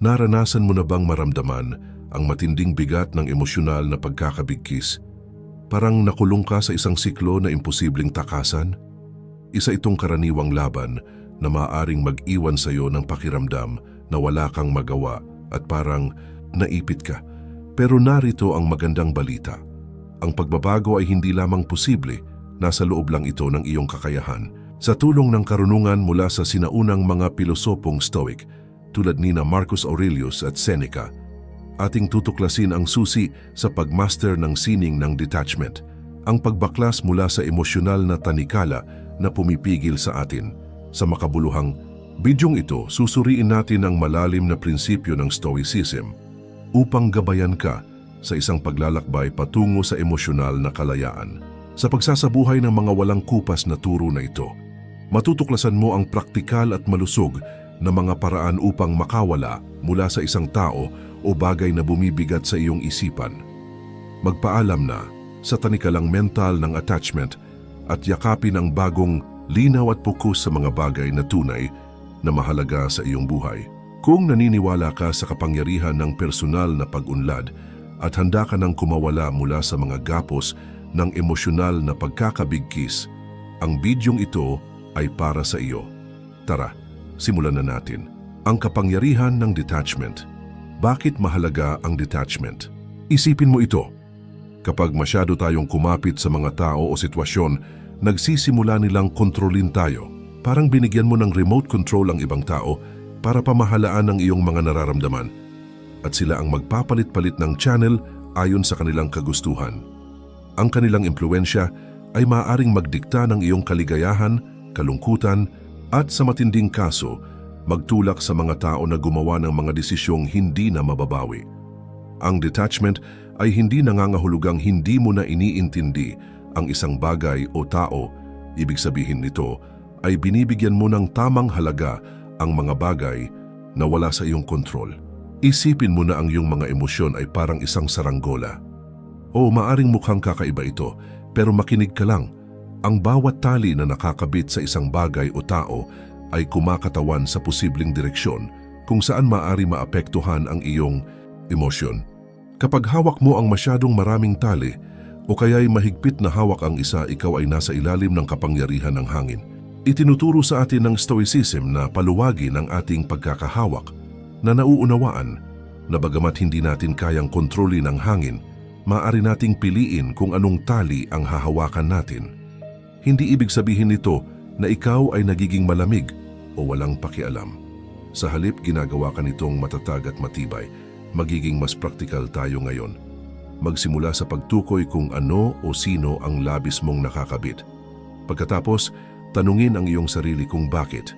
Naranasan mo na bang maramdaman ang matinding bigat ng emosyonal na pagkakabigkis? Parang nakulong ka sa isang siklo na imposibleng takasan? Isa itong karaniwang laban na maaaring mag-iwan sa iyo ng pakiramdam na wala kang magawa at parang naipit ka. Pero narito ang magandang balita. Ang pagbabago ay hindi lamang posible, nasa loob lang ito ng iyong kakayahan. Sa tulong ng karunungan mula sa sinaunang mga pilosopong Stoic, tulad nina Marcus Aurelius at Seneca, ating tutuklasin ang susi sa pagmaster ng sining ng detachment, ang pagbaklas mula sa emosyonal na tanikala na pumipigil sa atin. Sa makabuluhang bidyong ito, susuriin natin ang malalim na prinsipyo ng Stoicism upang gabayan ka sa isang paglalakbay patungo sa emosyonal na kalayaan. Sa pagsasabuhay ng mga walang kupas na turo na ito, matutuklasan mo ang praktikal at malusog na mga paraan upang makawala mula sa isang tao o bagay na bumibigat sa iyong isipan. Magpaalam na sa tanikalang mental ng attachment at yakapin ang bagong linaw at pukus sa mga bagay na tunay na mahalaga sa iyong buhay. Kung naniniwala ka sa kapangyarihan ng personal na pag-unlad at handa ka ng kumawala mula sa mga gapos ng emosyonal na pagkakabigkis, ang bidyong ito ay para sa iyo. Tara, simulan na natin. Ang kapangyarihan ng detachment. Bakit mahalaga ang detachment? Isipin mo ito. Kapag masyado tayong kumapit sa mga tao o sitwasyon, nagsisimula nilang kontrolin tayo. Parang binigyan mo ng remote control ang ibang tao para pamahalaan ang iyong mga nararamdaman. At sila ang magpapalit-palit ng channel ayon sa kanilang kagustuhan. Ang kanilang impluensya ay maaaring magdikta ng iyong kaligayahan, kalungkutan, at sa matinding kaso, magtulak sa mga tao na gumawa ng mga desisyong hindi na mababawi. Ang detachment ay hindi nangangahulugang hindi mo na iniintindi ang isang bagay o tao. Ibig sabihin nito ay binibigyan mo ng tamang halaga ang mga bagay na wala sa iyong kontrol. Isipin mo na ang iyong mga emosyon ay parang isang saranggola. O maaring mukhang kakaiba ito, pero makinig ka lang. Ang bawat tali na nakakabit sa isang bagay o tao ay kumakatawan sa posibleng direksyon kung saan maaari maapektuhan ang iyong emosyon. Kapag hawak mo ang masyadong maraming tali o kaya'y mahigpit na hawak ang isa, ikaw ay nasa ilalim ng kapangyarihan ng hangin. Itinuturo sa atin ng Stoicism na paluwagin ang ating pagkakahawak na nauunawaan na bagamat hindi natin kayang kontrolin ang hangin, maaari nating piliin kung anong tali ang hahawakan natin. Hindi ibig sabihin nito na ikaw ay nagiging malamig o walang pakialam. Sa halip, ginagawa ka nitong matatag at matibay. Magiging mas praktikal tayo ngayon. Magsimula sa pagtukoy kung ano o sino ang labis mong nakakabit. Pagkatapos, tanungin ang iyong sarili kung bakit.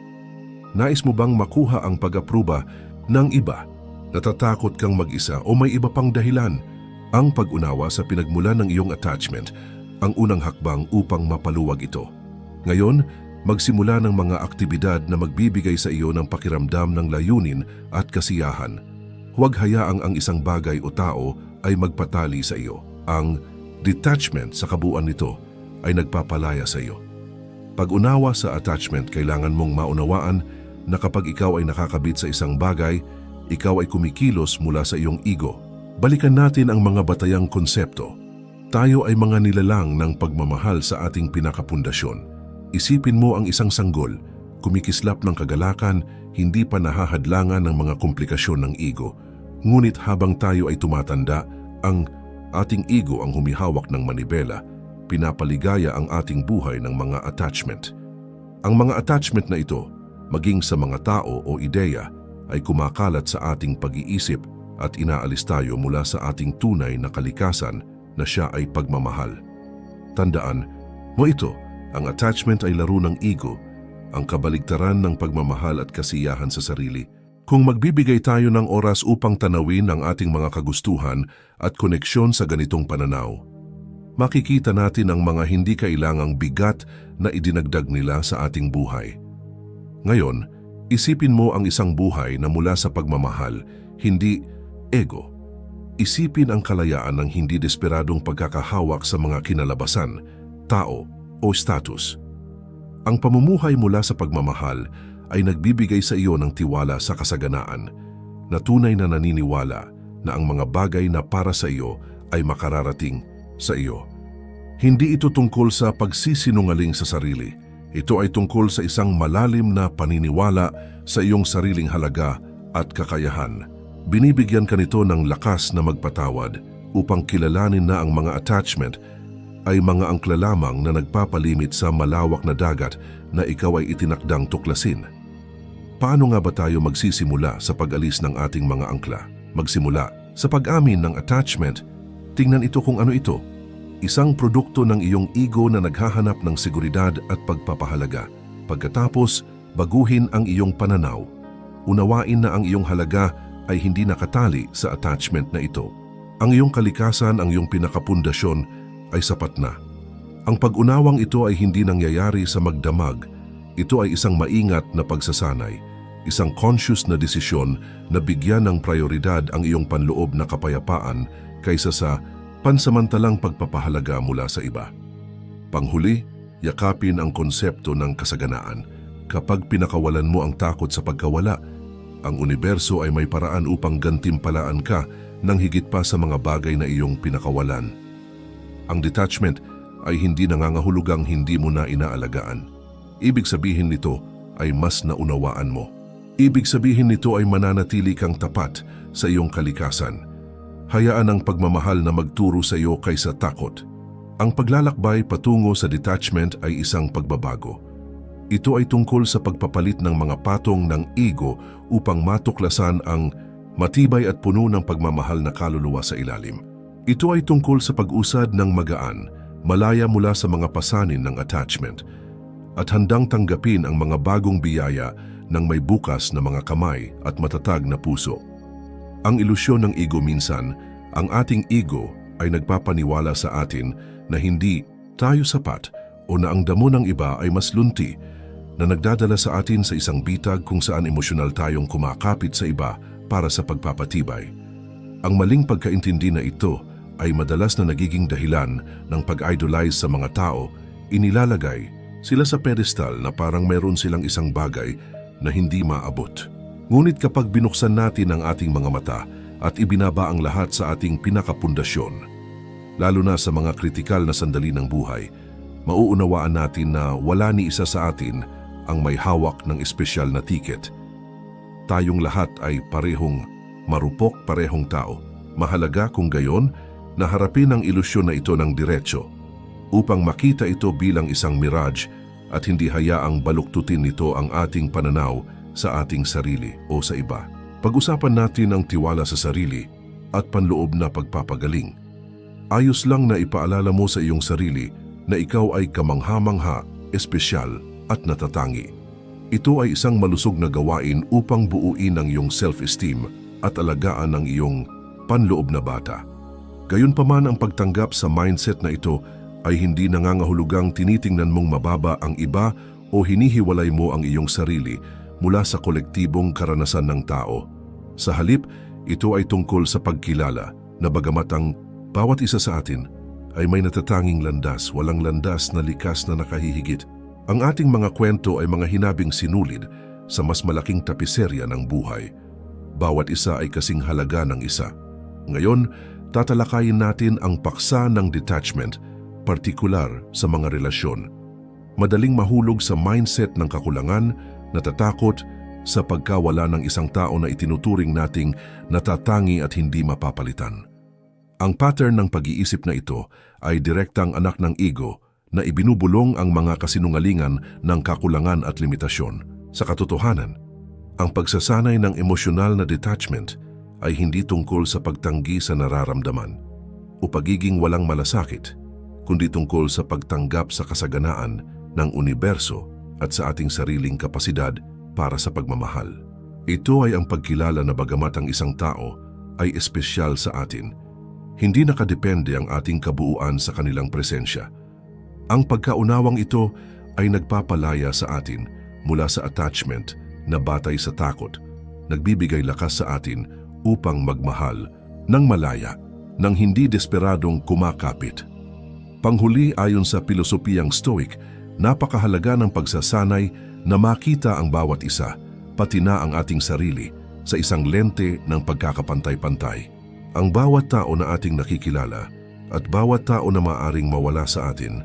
Nais mo bang makuha ang pag-apruba ng iba? Natatakot kang mag-isa o may iba pang dahilan? Ang pag-unawa sa pinagmulan ng iyong attachment ang unang hakbang upang mapaluwag ito. Ngayon, magsimula ng mga aktibidad na magbibigay sa iyo ng pakiramdam ng layunin at kasiyahan. Huwag hayaang ang isang bagay o tao ay magpatali sa iyo. Ang detachment sa kabuuan nito ay nagpapalaya sa iyo. Pag-unawa sa attachment, kailangan mong maunawaan na kapag ikaw ay nakakabit sa isang bagay, ikaw ay kumikilos mula sa iyong ego. Balikan natin ang mga batayang konsepto. Tayo ay mga nilalang ng pagmamahal sa ating pinakapundasyon. Isipin mo ang isang sanggol, kumikislap ng kagalakan, hindi pa nahahadlangan ng mga komplikasyon ng ego. Ngunit habang tayo ay tumatanda, ang ating ego ang humihawak ng manibela, pinapaligaya ang ating buhay ng mga attachment. Ang mga attachment na ito, maging sa mga tao o ideya, ay kumakalat sa ating pag-iisip at inaalis tayo mula sa ating tunay na kalikasan na siya ay pagmamahal. Tandaan mo ito, ang attachment ay laro ng ego, ang kabaligtaran ng pagmamahal at kasiyahan sa sarili. Kung magbibigay tayo ng oras upang tanawin ang ating mga kagustuhan at koneksyon sa ganitong pananaw, makikita natin ang mga hindi kailangang bigat na idinagdag nila sa ating buhay. Ngayon, isipin mo ang isang buhay na mula sa pagmamahal, hindi ego. Isipin ang kalayaan ng hindi desperadong pagkakahawak sa mga kinalabasan, tao o status. Ang pamumuhay mula sa pagmamahal ay nagbibigay sa iyo ng tiwala sa kasaganaan. na tunay na naniniwala na ang mga bagay na para sa iyo ay makararating sa iyo. Hindi ito tungkol sa pagsisinungaling sa sarili. Ito ay tungkol sa isang malalim na paniniwala sa iyong sariling halaga at kakayahan. Binibigyan ka nito ng lakas na magpatawad upang kilalanin na ang mga attachment ay mga angkla lamang na nagpapalimit sa malawak na dagat na ikaw ay itinakdang tuklasin. Paano nga ba tayo magsisimula sa pag-alis ng ating mga angkla? Magsimula sa pag-amin ng attachment. Tingnan ito kung ano ito. Isang produkto ng iyong ego na naghahanap ng seguridad at pagpapahalaga. Pagkatapos, baguhin ang iyong pananaw. Unawain na ang iyong halaga ay hindi nakatali sa attachment na ito. Ang iyong kalikasan, ang iyong pinakapundasyon ay sapat na. Ang pag-unawang ito ay hindi nangyayari sa magdamag. Ito ay isang maingat na pagsasanay, isang conscious na desisyon na bigyan ng prioridad ang iyong panloob na kapayapaan kaysa sa pansamantalang pagpapahalaga mula sa iba. Panghuli, yakapin ang konsepto ng kasaganaan. Kapag pinakawalan mo ang takot sa pagkawala, ang universo ay may paraan upang gantimpalaan ka ng higit pa sa mga bagay na iyong pinakawalan. Ang detachment ay hindi nangangahulugang hindi mo na inaalagaan. Ibig sabihin nito ay mas naunawaan mo. Ibig sabihin nito ay mananatili kang tapat sa iyong kalikasan. Hayaan ang pagmamahal na magturo sa iyo kaysa takot. Ang paglalakbay patungo sa detachment ay isang pagbabago. Ito ay tungkol sa pagpapalit ng mga patong ng ego upang matuklasan ang matibay at puno ng pagmamahal na kaluluwa sa ilalim. Ito ay tungkol sa pag-usad ng magaan, malaya mula sa mga pasanin ng attachment, at handang tanggapin ang mga bagong biyaya ng may bukas na mga kamay at matatag na puso. Ang ilusyon ng ego minsan, ang ating ego ay nagpapaniwala sa atin na hindi tayo sapat o na ang damo ng iba ay mas lunti, na nagdadala sa atin sa isang bitag kung saan emosyonal tayong kumakapit sa iba para sa pagpapatibay. Ang maling pagkaintindi na ito ay madalas na nagiging dahilan ng pag-idolize sa mga tao. Inilalagay sila sa pedestal na parang meron silang isang bagay na hindi maabot. Ngunit kapag binuksan natin ang ating mga mata at ibinaba ang lahat sa ating pinakapundasyon, lalo na sa mga kritikal na sandali ng buhay, mauunawaan natin na wala ni isa sa atin ang may hawak ng espesyal na tiket. Tayong lahat ay parehong marupok, parehong tao. Mahalaga kung gayon na harapin ang ilusyon na ito ng diretso upang makita ito bilang isang mirage at hindi hayaang baluktutin nito ang ating pananaw sa ating sarili o sa iba. Pag-usapan natin ang tiwala sa sarili at panloob na pagpapagaling. Ayos lang na ipaalala mo sa iyong sarili na ikaw ay kamangha-mangha, espesyal at natatangi. Ito ay isang malusog na gawain upang buuin ang iyong self-esteem at alagaan ang iyong panloob na bata. Gayunpaman, ang pagtanggap sa mindset na ito ay hindi nangangahulugang tinitingnan mong mababa ang iba o hinihiwalay mo ang iyong sarili mula sa kolektibong karanasan ng tao. Sa halip, ito ay tungkol sa pagkilala na bagamat ang bawat isa sa atin ay may natatanging landas, walang landas na likas na nakahihigit. Ang ating mga kwento ay mga hinabing sinulid sa mas malaking tapiserya ng buhay. Bawat isa ay kasing halaga ng isa. Ngayon, tatalakayin natin ang paksa ng detachment, partikular sa mga relasyon. Madaling mahulog sa mindset ng kakulangan, natatakot sa pagkawala ng isang tao na itinuturing nating natatangi at hindi mapapalitan. Ang pattern ng pag-iisip na ito ay direktang anak ng ego na ibinubulong ang mga kasinungalingan ng kakulangan at limitasyon. Sa katotohanan, ang pagsasanay ng emosyonal na detachment ay hindi tungkol sa pagtanggi sa nararamdaman o pagiging walang malasakit, kundi tungkol sa pagtanggap sa kasaganaan ng universo at sa ating sariling kapasidad para sa pagmamahal. Ito ay ang pagkilala na bagamat ang isang tao ay espesyal sa atin, hindi nakadepende ang ating kabuuan sa kanilang presensya. Ang pagkaunawang ito ay nagpapalaya sa atin mula sa attachment na batay sa takot, nagbibigay lakas sa atin upang magmahal ng malaya, ng hindi desperadong kumakapit. Panghuli, ayon sa pilosopiyang Stoic, napakahalaga ng pagsasanay na makita ang bawat isa, pati na ang ating sarili, sa isang lente ng pagkakapantay-pantay. Ang bawat tao na ating nakikilala at bawat tao na maaring mawala sa atin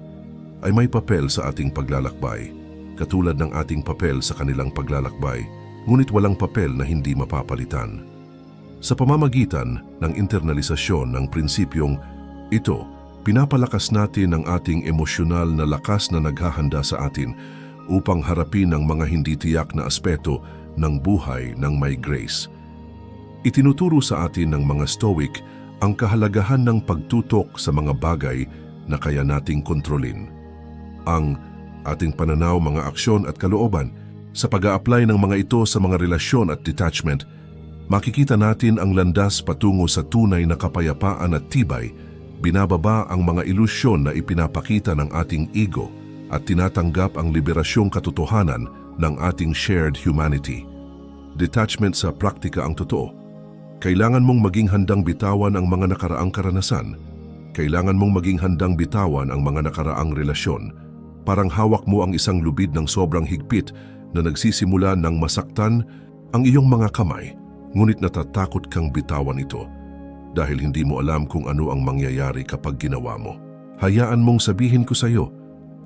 ay may papel sa ating paglalakbay, katulad ng ating papel sa kanilang paglalakbay, ngunit walang papel na hindi mapapalitan. Sa pamamagitan ng internalisasyon ng prinsipyong ito, pinapalakas natin ang ating emosyonal na lakas na naghahanda sa atin upang harapin ang mga hindi tiyak na aspeto ng buhay ng may grace. Itinuturo sa atin ng mga Stoic ang kahalagahan ng pagtutok sa mga bagay na kaya nating kontrolin. Ang ating pananaw, mga aksyon at kalooban sa pag-a-apply ng mga ito sa mga relasyon at detachment, makikita natin ang landas patungo sa tunay na kapayapaan at tibay. Binababa ang mga ilusyon na ipinapakita ng ating ego at tinatanggap ang liberasyong katotohanan ng ating shared humanity. Detachment sa praktika ang totoo. Kailangan mong maging handang bitawan ang mga nakaraang karanasan. Kailangan mong maging handang bitawan ang mga nakaraang relasyon. Parang hawak mo ang isang lubid ng sobrang higpit na nagsisimula ng masaktan ang iyong mga kamay, ngunit natatakot kang bitawan ito dahil hindi mo alam kung ano ang mangyayari kapag ginawa mo. Hayaan mong sabihin ko sa iyo,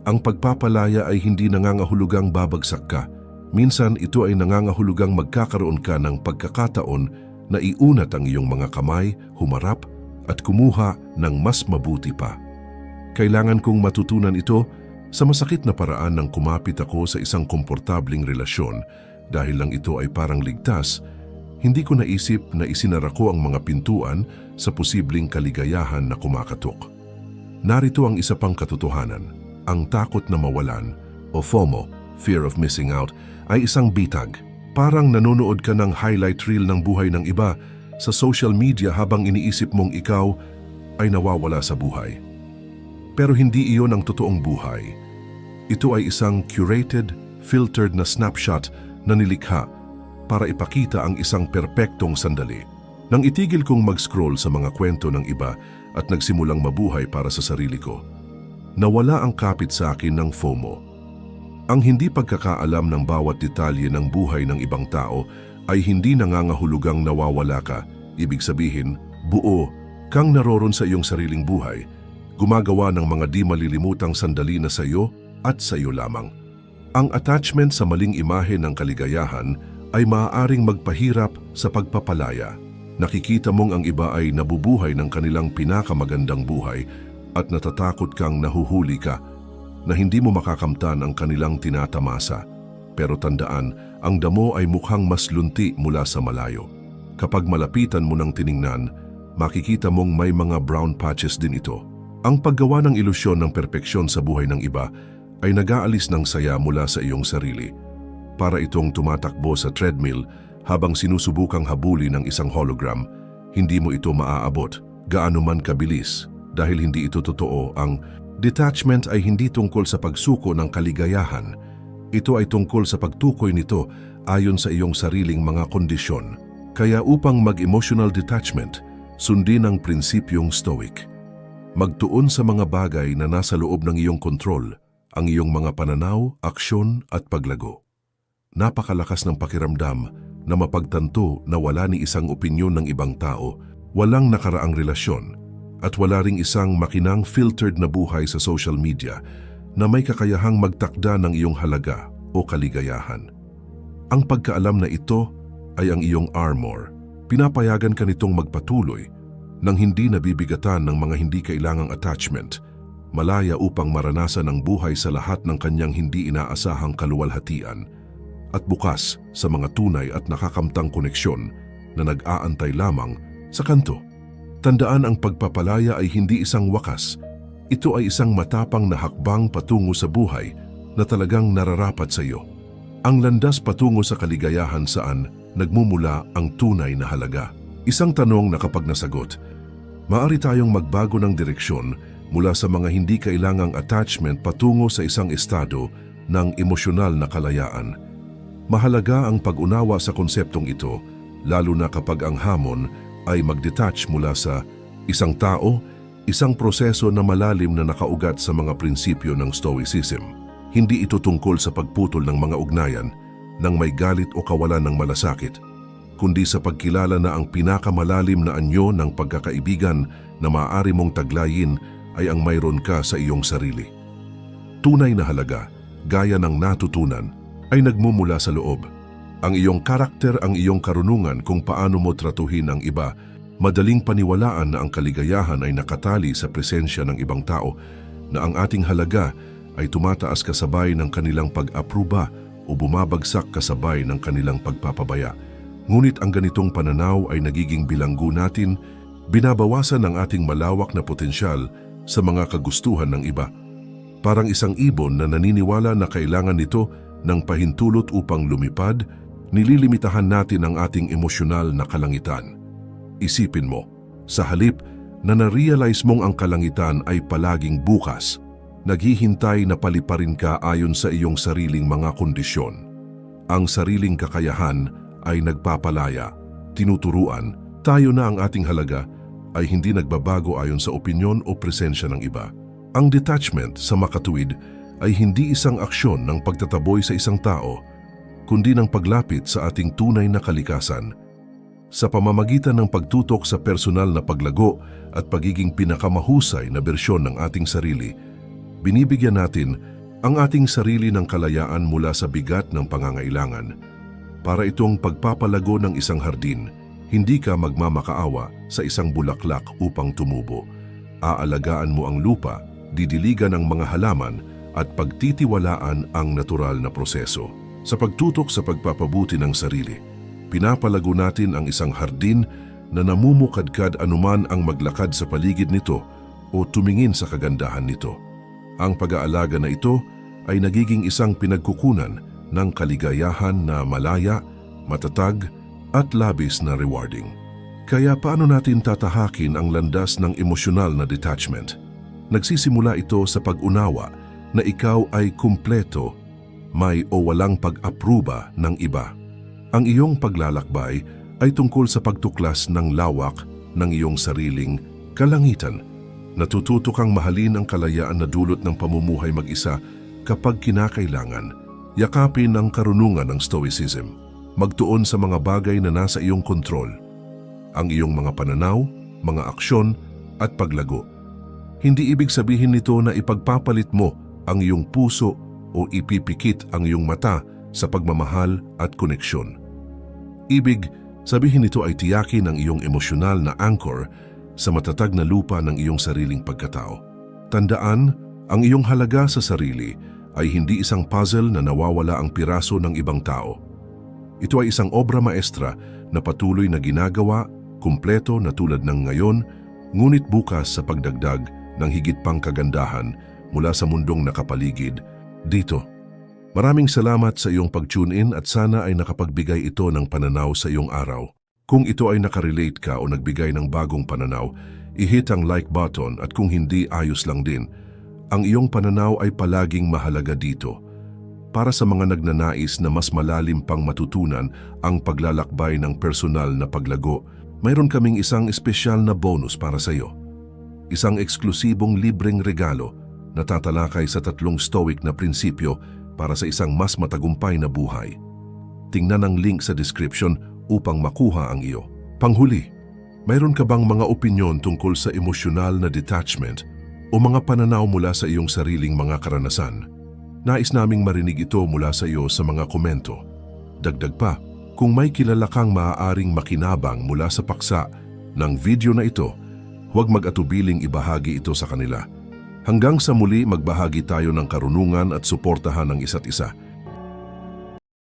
ang pagpapalaya ay hindi nangangahulugang babagsak ka. Minsan ito ay nangangahulugang magkakaroon ka ng pagkakataon na iunat ang iyong mga kamay, humarap at kumuha ng mas mabuti pa. Kailangan kong matutunan ito sa masakit na paraan nang kumapit ako sa isang komportabling relasyon dahil lang ito ay parang ligtas. Hindi ko naisip na isinara ko ang mga pintuan sa posibleng kaligayahan na kumakatok. Narito ang isa pang katotohanan. Ang takot na mawalan o FOMO, fear of missing out, ay isang bitag. Parang nanonood ka ng highlight reel ng buhay ng iba sa social media habang iniisip mong ikaw ay nawawala sa buhay. Pero hindi iyon ang totoong buhay. Ito ay isang curated, filtered na snapshot na nilikha para ipakita ang isang perpektong sandali. Nang itigil kong mag-scroll sa mga kwento ng iba at nagsimulang mabuhay para sa sarili ko, nawala ang kapit sa akin ng FOMO. Ang hindi pagkakaalam ng bawat detalye ng buhay ng ibang tao ay hindi nangangahulugang nawawala ka. Ibig sabihin, buo kang naroon sa iyong sariling buhay, gumagawa ng mga di malilimutang sandali na sa iyo at sa iyo lamang. Ang attachment sa maling imahe ng kaligayahan ay maaaring magpahirap sa pagpapalaya. Nakikita mong ang iba ay nabubuhay ng kanilang pinakamagandang buhay at natatakot kang nahuhuli ka na hindi mo makakamtan ang kanilang tinatamasa. Pero tandaan, ang damo ay mukhang mas lunti mula sa malayo. Kapag malapitan mo ng tiningnan, makikita mong may mga brown patches din ito. Ang paggawa ng ilusyon ng perpeksyon sa buhay ng iba ay nag-aalis ng saya mula sa iyong sarili. Para itong tumatakbo sa treadmill habang sinusubukang habulin ng isang hologram, hindi mo ito maaabot, gaano man kabilis, dahil hindi ito totoo. Ang detachment ay hindi tungkol sa pagsuko ng kaligayahan. Ito ay tungkol sa pagtukoy nito ayon sa iyong sariling mga kondisyon. Kaya upang mag-emotional detachment, sundin ang prinsipyong Stoic. Magtuon sa mga bagay na nasa loob ng iyong kontrol, ang iyong mga pananaw, aksyon at paglago. Napakalakas ng pakiramdam na mapagtanto na wala ni isang opinyon ng ibang tao, walang nakaraang relasyon, at wala ring isang makinang filtered na buhay sa social media na may kakayahang magtakda ng iyong halaga o kaligayahan. Ang pagkaalam na ito ay ang iyong armor. Pinapayagan ka nitong magpatuloy nang hindi nabibigatan ng mga hindi kailangang attachment, malaya upang maranasan ang buhay sa lahat ng kanyang hindi inaasahang kaluwalhatian, at bukas sa mga tunay at nakakamtang koneksyon na nag-aantay lamang sa kanto. Tandaan, ang pagpapalaya ay hindi isang wakas. Ito ay isang matapang na hakbang patungo sa buhay na talagang nararapat sa iyo. Ang landas patungo sa kaligayahan saan nagmumula ang tunay na halaga. Isang tanong na kapag nasagot, maaari tayong magbago ng direksyon mula sa mga hindi kailangang attachment patungo sa isang estado ng emosyonal na kalayaan. Mahalaga ang pag-unawa sa konseptong ito, lalo na kapag ang hamon ay mag-detach mula sa isang tao, isang proseso na malalim na nakaugat sa mga prinsipyo ng Stoicism. Hindi ito tungkol sa pagputol ng mga ugnayan nang may galit o kawalan ng malasakit. kundi sa pagkilala na ang pinakamalalim na anyo ng pagkakaibigan na maaari mong taglayin ay ang mayroon ka sa iyong sarili. Tunay na halaga, gaya ng natutunan, ay nagmumula sa loob. Ang iyong karakter, ang iyong karunungan kung paano mo tratuhin ang iba, madaling paniwalaan na ang kaligayahan ay nakatali sa presensya ng ibang tao, na ang ating halaga ay tumataas kasabay ng kanilang pag-apruba o bumabagsak kasabay ng kanilang pagpapabaya. Ngunit ang ganitong pananaw ay nagiging bilanggo natin, binabawasan ang ating malawak na potensyal sa mga kagustuhan ng iba. Parang isang ibon na naniniwala na kailangan nito ng pahintulot upang lumipad, nililimitahan natin ang ating emosyonal na kalangitan. Isipin mo, sa halip na na-realize mong ang kalangitan ay palaging bukas, naghihintay na paliparin ka ayon sa iyong sariling mga kondisyon. Ang sariling kakayahan ay nagpapalaya, tinuturuan, tayo na ang ating halaga ay hindi nagbabago ayon sa opinyon o presensya ng iba. Ang detachment sa makatuwid ay hindi isang aksyon ng pagtataboy sa isang tao, kundi ng paglapit sa ating tunay na kalikasan. Sa pamamagitan ng pagtutok sa personal na paglago at pagiging pinakamahusay na bersyon ng ating sarili, binibigyan natin ang ating sarili ng kalayaan mula sa bigat ng pangangailangan. Para itong pagpapalago ng isang hardin, hindi ka magmamakaawa sa isang bulaklak upang tumubo. Aalagaan mo ang lupa, didiligan ang mga halaman at pagtitiwalaan ang natural na proseso. Sa pagtutok sa pagpapabuti ng sarili, pinapalago natin ang isang hardin na namumukadkad anuman ang maglakad sa paligid nito o tumingin sa kagandahan nito. Ang pag-aalaga na ito ay nagiging isang pinagkukunan ng kaligayahan na malaya, matatag at labis na rewarding. Kaya paano natin tatahakin ang landas ng emosyonal na detachment? Nagsisimula ito sa pag-unawa na ikaw ay kumpleto, may o walang pag-apruba ng iba. Ang iyong paglalakbay ay tungkol sa pagtuklas ng lawak ng iyong sariling kalangitan. Natututo kang mahalin ang kalayaan na dulot ng pamumuhay mag-isa kapag kinakailangan. Yakapin ang karunungan ng Stoicism. Magtuon sa mga bagay na nasa iyong kontrol. Ang iyong mga pananaw, mga aksyon at paglago. Hindi ibig sabihin nito na ipagpapalit mo ang iyong puso o ipipikit ang iyong mata sa pagmamahal at koneksyon. Ibig sabihin nito ay tiyakin ang iyong emosyonal na anchor sa matatag na lupa ng iyong sariling pagkatao. Tandaan, ang iyong halaga sa sarili ay hindi isang puzzle na nawawala ang piraso ng ibang tao. Ito ay isang obra maestra na patuloy na ginagawa, kumpleto na tulad ng ngayon, ngunit bukas sa pagdagdag ng higit pang kagandahan mula sa mundong nakapaligid dito. Maraming salamat sa iyong pag-tune in at sana ay nakapagbigay ito ng pananaw sa iyong araw. Kung ito ay nakarelate ka o nagbigay ng bagong pananaw, i-hit ang like button at kung hindi, ayos lang din. Ang iyong pananaw ay palaging mahalaga dito. Para sa mga nagnanais na mas malalim pang matutunan ang paglalakbay ng personal na paglago, mayroon kaming isang espesyal na bonus para sa iyo. Isang eksklusibong libreng regalo na tatalakay sa 3 stoic na prinsipyo para sa isang mas matagumpay na buhay. Tingnan ang link sa description upang makuha ang iyo. Panghuli, mayroon ka bang mga opinyon tungkol sa emosyonal na detachment o mga pananaw mula sa iyong sariling mga karanasan? Nais naming marinig ito mula sa iyo sa mga komento. Dagdag pa, kung may kilala kang maaaring makinabang mula sa paksa ng video na ito, huwag mag-atubiling ibahagi ito sa kanila. Hanggang sa muli, magbahagi tayo ng karunungan at suportahan ng isa't isa.